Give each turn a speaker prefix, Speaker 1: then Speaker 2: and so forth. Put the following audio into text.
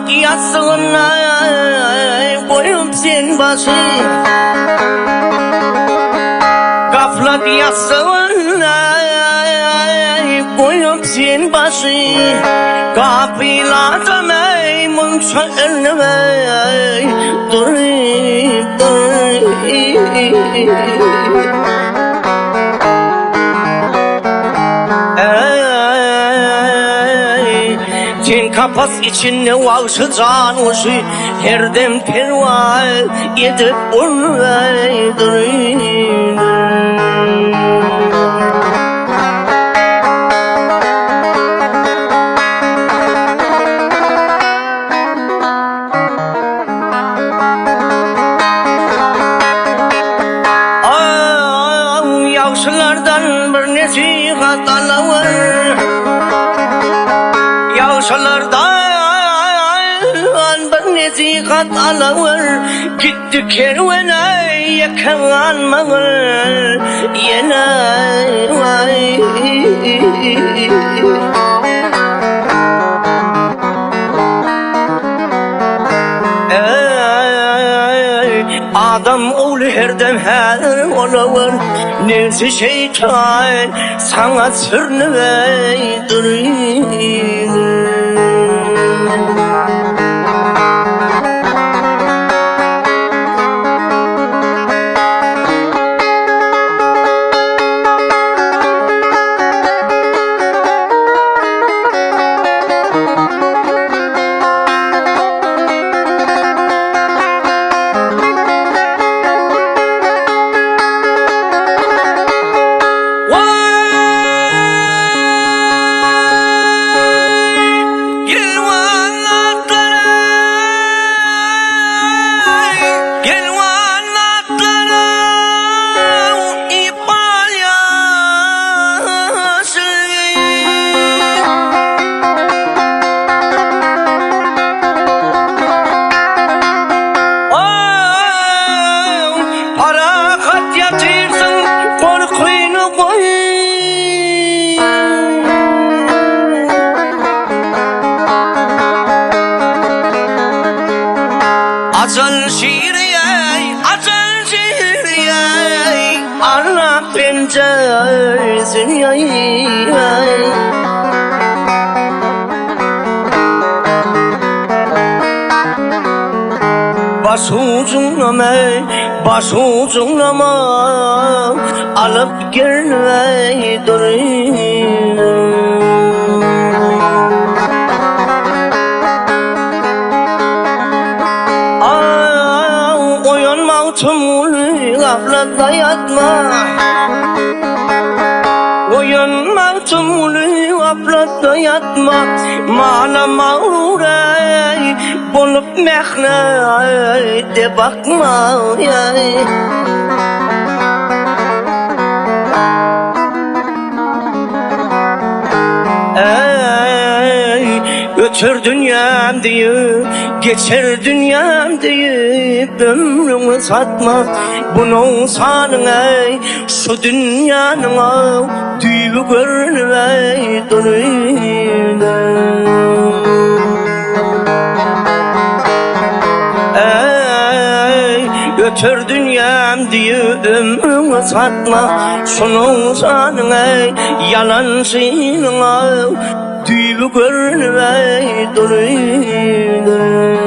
Speaker 1: yastığına koyup sen başı, gaflet yastığına koyup sen başı, kapılarda meymun çölmey dur. Sen kapas içinde vahşi can uşu, her dem perva edip durur. Yavşalardan bir nesihat alır, yavşalardan bir nesihat alır, gitti kervene yakalanmağır yine vay. Adam oğlu her dem her olur, nefsi şeytan sana sürnüveydir. Acel şiiriyey, acel şiiriyey, Allah pencersin yey. Başucunama alıp gelmey durur. Gaflette yatma, uyanma tümülü gaflette yatma, mana mağrurey bulup mehnete bakma. Ötür dünyam deyip, geçer dünyam deyip ömrümü satma. Bunun sanına, şu dünyanın düğü görünmey durur. Ötür dünyam deyip ömrümü satma. Şunun sanına, yalan senin düğü görünmey durur.